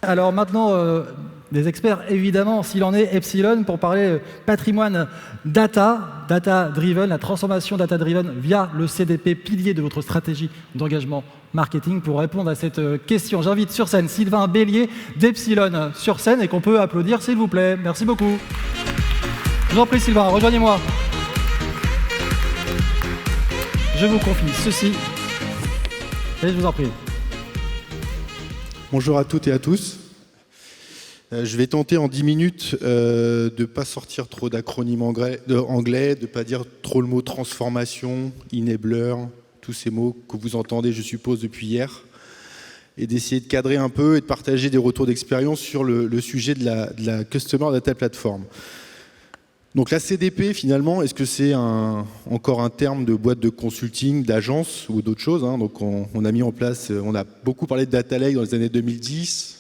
Alors maintenant, des experts, évidemment, s'il en est, Epsilon, pour parler patrimoine data-driven, la transformation data-driven via le CDP, pilier de votre stratégie d'engagement marketing. Pour répondre à cette question, j'invite sur scène Sylvain Bélier d'Epsilon sur scène et qu'on peut applaudir, s'il vous plaît. Merci beaucoup. Je vous en prie, Sylvain, rejoignez-moi. Je vous confie ceci. Et je vous en prie. Bonjour à toutes et à tous. Je vais tenter en 10 minutes de ne pas sortir trop d'acronymes anglais, de ne pas dire trop le mot transformation, enabler, tous ces mots que vous entendez, je suppose, depuis hier, et d'essayer de cadrer un peu et de partager des retours d'expérience sur le sujet de la Customer Data Platform. Donc la CDP, finalement, est-ce que c'est encore un terme de boîte de consulting, d'agence ou d'autres choses, hein? Donc on a mis en place, on a beaucoup parlé de Data Lake dans les années 2010.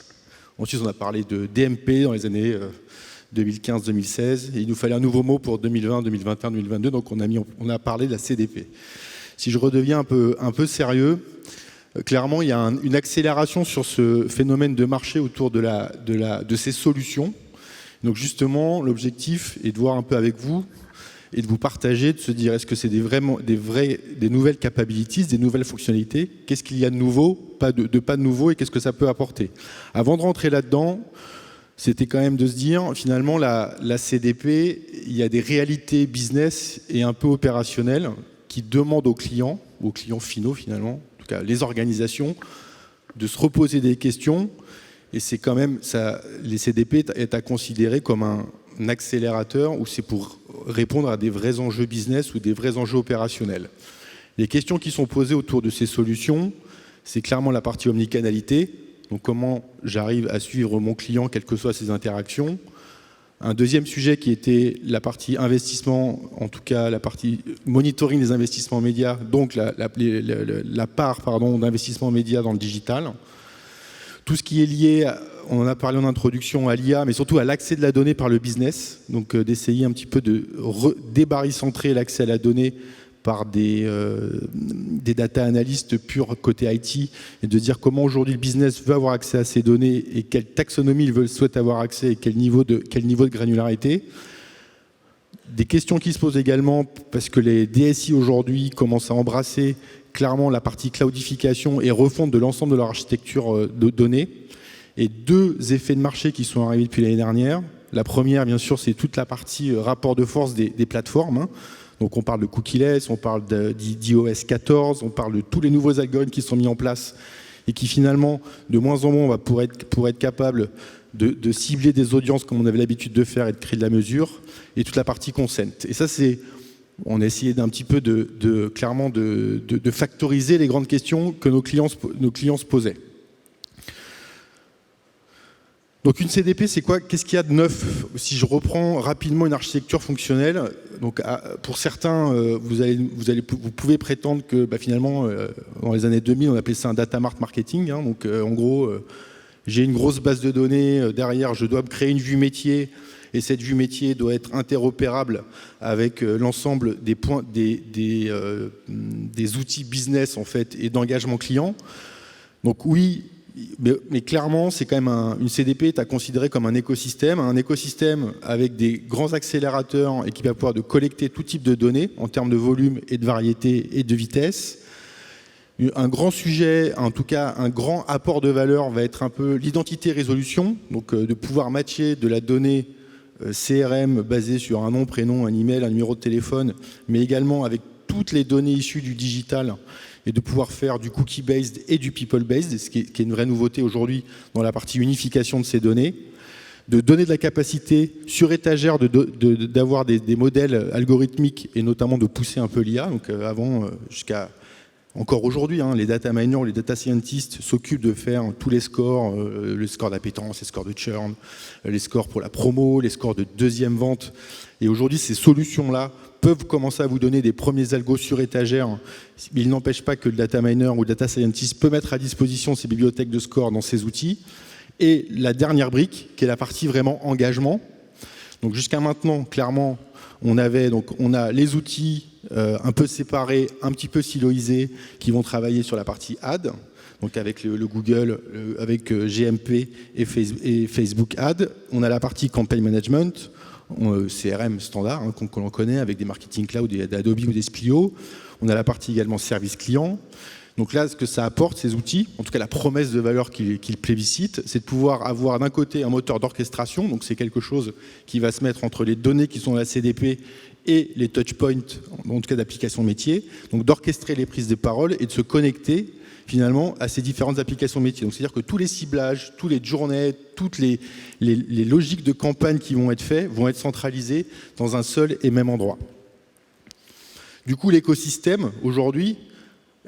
Ensuite, on a parlé de DMP dans les années 2015-2016. Et il nous fallait un nouveau mot pour 2020, 2021, 2022. Donc on a parlé de la CDP. Si je redeviens un peu sérieux, clairement, il y a une accélération sur ce phénomène de marché autour de ces solutions. Donc justement, l'objectif est de voir un peu avec vous et de vous partager, de se dire est-ce que c'est des nouvelles capabilities, des nouvelles fonctionnalités, qu'est-ce qu'il y a de nouveau, pas de nouveau, et qu'est-ce que ça peut apporter. Avant de rentrer là-dedans, c'était quand même de se dire finalement la CDP, il y a des réalités business et un peu opérationnelles qui demandent aux clients finaux finalement, en tout cas les organisations, de se reposer des questions. Et c'est quand même ça, les CDP est à considérer comme un accélérateur où c'est pour répondre à des vrais enjeux business ou des vrais enjeux opérationnels. Les questions qui sont posées autour de ces solutions, c'est clairement la partie omnicanalité. Donc comment j'arrive à suivre mon client, quelles que soient ses interactions. Un deuxième sujet qui était la partie investissement, en tout cas la partie monitoring des investissements médias, donc la part d'investissement média dans le digital. Tout ce qui est lié, on en a parlé en introduction, à l'IA, mais surtout à l'accès de la donnée par le business. Donc d'essayer un petit peu de débaricentrer l'accès à la donnée par des data analystes purs côté IT et de dire comment aujourd'hui le business veut avoir accès à ces données et quelle taxonomie il souhaite avoir accès et quel niveau de granularité. Des questions qui se posent également parce que les DSI aujourd'hui commencent à embrasser clairement la partie cloudification et refonte de l'ensemble de leur architecture de données. Et deux effets de marché qui sont arrivés depuis l'année dernière. La première, bien sûr, c'est toute la partie rapport de force des plateformes, hein. Donc on parle de cookieless, on parle d'iOS 14, on parle de tous les nouveaux algorithmes qui sont mis en place et qui finalement, de moins en moins, on va pour être capable de cibler des audiences comme on avait l'habitude de faire et de créer de la mesure, et toute la partie consent. Et ça, on a essayé d'un petit peu clairement de factoriser les grandes questions que nos clients se posaient. Donc une CDP, c'est quoi? Qu'est-ce qu'il y a de neuf? Si je reprends rapidement une architecture fonctionnelle, donc pour certains, vous pouvez prétendre que finalement, dans les années 2000, on appelait ça un data mart marketing. Hein, donc en gros, j'ai une grosse base de données, derrière je dois créer une vue métier, et cette vue métier doit être interopérable avec l'ensemble des outils business en fait, et d'engagement client. Donc oui, mais clairement, c'est quand même une CDP est à considérer comme un écosystème avec des grands accélérateurs et qui va pouvoir collecter tout type de données en termes de volume et de variété et de vitesse. Un grand sujet, en tout cas un grand apport de valeur va être un peu l'identité-résolution, donc de pouvoir matcher de la donnée CRM basée sur un nom, prénom, un email, un numéro de téléphone, mais également avec toutes les données issues du digital et de pouvoir faire du cookie-based et du people-based, ce qui est une vraie nouveauté aujourd'hui dans la partie unification de ces données, de donner de la capacité sur étagère d'avoir des modèles algorithmiques et notamment de pousser un peu l'IA. Donc avant, jusqu'à encore aujourd'hui, hein, les data miners, les data scientists s'occupent de faire tous les scores, le score d'appétence, les scores de churn, les scores pour la promo, les scores de deuxième vente. Et aujourd'hui, ces solutions-là peuvent commencer à vous donner des premiers algos sur étagère. Mais il n'empêche pas que le data miner ou le data scientist peut mettre à disposition ces bibliothèques de scores dans ces outils. Et la dernière brique, qui est la partie vraiment engagement. Donc jusqu'à maintenant, clairement, on a les outils un peu séparés, un petit peu siloisés, qui vont travailler sur la partie ad. donc avec le Google, avec GMP et Facebook Ads. On a la partie Campaign Management, CRM standard, qu'on connaît, avec des Marketing Cloud, d'Adobe ou des Splio. On a la partie également service client. Donc là, ce que ça apporte, ces outils, en tout cas la promesse de valeur qu'ils plébiscitent, c'est de pouvoir avoir d'un côté un moteur d'orchestration, donc c'est quelque chose qui va se mettre entre les données qui sont dans la CDP et les touchpoints, en tout cas d'applications métiers, donc d'orchestrer les prises de parole et de se connecter finalement à ces différentes applications métiers. Donc c'est-à-dire que tous les ciblages, toutes les journées, toutes les logiques de campagne qui vont être faites vont être centralisées dans un seul et même endroit. Du coup, l'écosystème, aujourd'hui,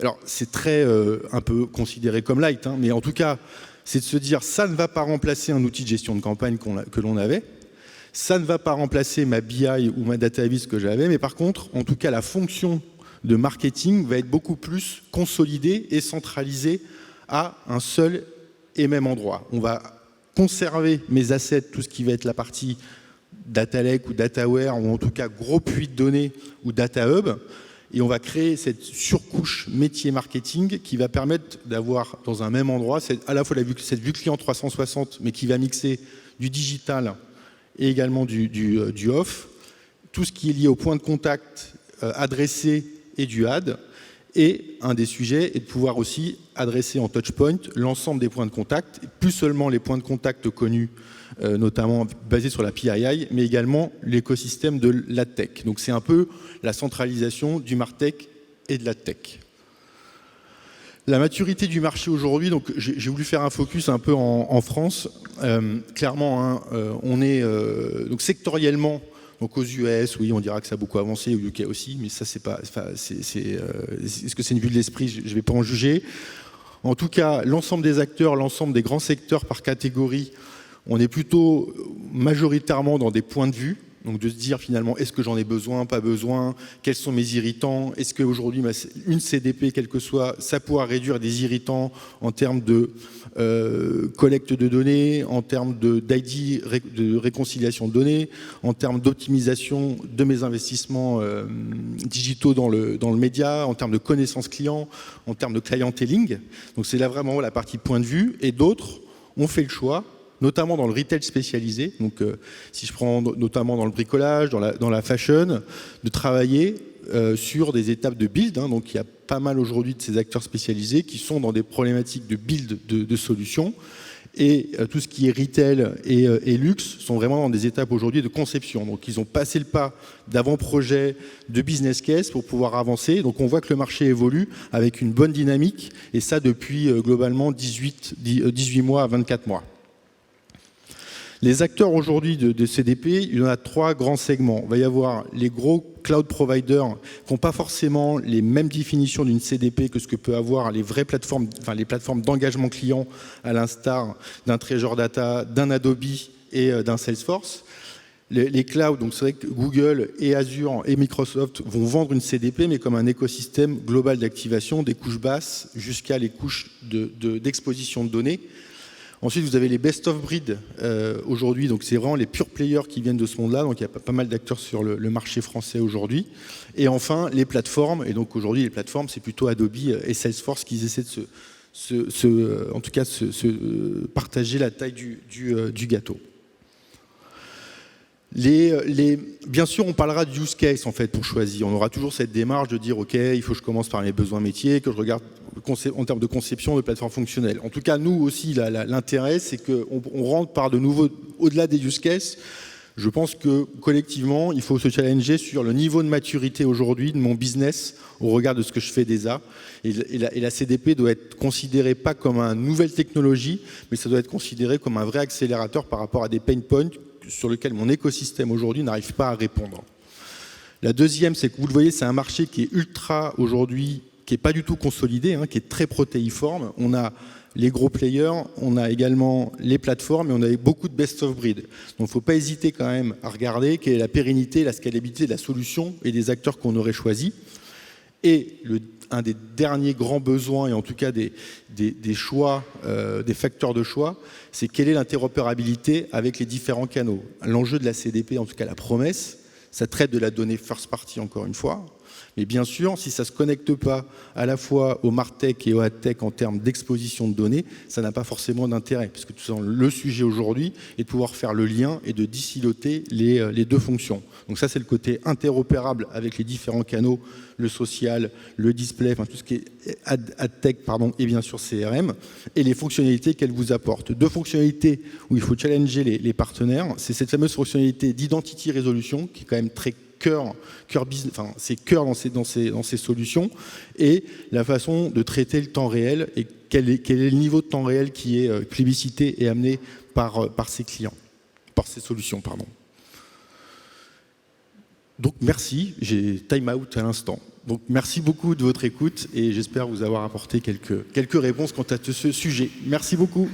alors c'est très un peu considéré comme light, mais en tout cas, c'est de se dire ça ne va pas remplacer un outil de gestion de campagne que l'on avait, ça ne va pas remplacer ma BI ou ma database que j'avais, mais par contre, en tout cas, la fonction de marketing va être beaucoup plus consolidée et centralisée à un seul et même endroit. On va conserver mes assets, tout ce qui va être la partie data lake ou dataware, ou en tout cas gros puits de données ou data hub, et on va créer cette surcouche métier marketing qui va permettre d'avoir dans un même endroit à la fois cette vue client 360, mais qui va mixer du digital et également du off, tout ce qui est lié au point de contact adressé et du ad. Et un des sujets est de pouvoir aussi adresser en touchpoint l'ensemble des points de contact, plus seulement les points de contact connus, notamment basés sur la PII, mais également l'écosystème de l'AdTech. Donc c'est un peu la centralisation du MarTech et de l'AdTech. La maturité du marché aujourd'hui, donc j'ai voulu faire un focus un peu en France. Clairement, on est donc sectoriellement. Donc aux US, oui, on dira que ça a beaucoup avancé, au UK aussi, mais ça, c'est pas. Est-ce que c'est une vue de l'esprit? Je ne vais pas en juger. En tout cas, l'ensemble des acteurs, l'ensemble des grands secteurs par catégorie, on est plutôt majoritairement dans des points de vue. Donc de se dire finalement, est-ce que j'en ai besoin, pas besoin, quels sont mes irritants, est-ce qu'aujourd'hui, une CDP, quelle que soit, ça pourra réduire des irritants en termes de collecte de données, en termes d'ID, de réconciliation de données, en termes d'optimisation de mes investissements digitaux dans le média, en termes de connaissances clients, en termes de clienteling. Donc c'est là vraiment la partie point de vue. Et d'autres ont fait le choix, notamment dans le retail spécialisé, donc si je prends notamment dans le bricolage, dans la fashion, de travailler sur des étapes de build. Donc il y a pas mal aujourd'hui de ces acteurs spécialisés qui sont dans des problématiques de build de solutions. Et tout ce qui est retail et luxe sont vraiment dans des étapes aujourd'hui de conception. Donc ils ont passé le pas d'avant-projet, de business case pour pouvoir avancer. Donc on voit que le marché évolue avec une bonne dynamique, et ça depuis globalement 18 mois à 24 mois. Les acteurs aujourd'hui de CDP, il y en a 3 grands segments. Il va y avoir les gros cloud providers qui n'ont pas forcément les mêmes définitions d'une CDP que ce que peut avoir les vraies plateformes, enfin les plateformes d'engagement client, à l'instar d'un Treasure Data, d'un Adobe et d'un Salesforce. Les clouds, donc c'est vrai que Google et Azure et Microsoft vont vendre une CDP, mais comme un écosystème global d'activation, des couches basses jusqu'à les couches d'exposition de données. Ensuite, vous avez les best of breed aujourd'hui, donc c'est vraiment les pure players qui viennent de ce monde-là, donc il y a pas mal d'acteurs sur le marché français aujourd'hui. Et enfin, les plateformes, et donc aujourd'hui les plateformes, c'est plutôt Adobe et Salesforce qui essaient de en tout cas partager la taille du gâteau. Bien sûr, on parlera de use case en fait pour choisir. On aura toujours cette démarche de dire ok, il faut que je commence par mes besoins métiers, que je regarde en termes de conception de plateforme fonctionnelle. En tout cas, nous aussi, l'intérêt, c'est qu'on rentre par de nouveau au-delà des use cases. Je pense que collectivement, il faut se challenger sur le niveau de maturité aujourd'hui de mon business au regard de ce que je fais déjà. Et la CDP doit être considérée pas comme une nouvelle technologie, mais ça doit être considéré comme un vrai accélérateur par rapport à des pain points sur lesquels mon écosystème aujourd'hui n'arrive pas à répondre. La deuxième, c'est que vous le voyez, c'est un marché qui est ultra aujourd'hui, qui n'est pas du tout consolidé, qui est très protéiforme. On a les gros players, on a également les plateformes et on a beaucoup de best of breed. Donc il ne faut pas hésiter quand même à regarder quelle est la pérennité, la scalabilité de la solution et des acteurs qu'on aurait choisis. Et un des derniers grands besoins, et en tout cas des choix, des facteurs de choix, c'est quelle est l'interopérabilité avec les différents canaux. L'enjeu de la CDP, en tout cas la promesse, ça traite de la donnée first party encore une fois, Mais bien sûr, si ça ne se connecte pas à la fois au MarTech et au AdTech en termes d'exposition de données, ça n'a pas forcément d'intérêt, parce que tout le sujet aujourd'hui est de pouvoir faire le lien et de dissiloter les deux fonctions. Donc ça, c'est le côté interopérable avec les différents canaux, le social, le display, enfin tout ce qui est AdTech, et bien sûr CRM, et les fonctionnalités qu'elle vous apporte. Deux fonctionnalités où il faut challenger les partenaires, c'est cette fameuse fonctionnalité d'identity resolution, qui est quand même très cœur business, enfin c'est cœur dans ces solutions, et la façon de traiter le temps réel et quel est le niveau de temps réel qui est plébiscité et amené par ses clients, par ces solutions, pardon. Donc merci, j'ai time out à l'instant. Donc merci beaucoup de votre écoute et j'espère vous avoir apporté quelques réponses quant à ce sujet. Merci beaucoup.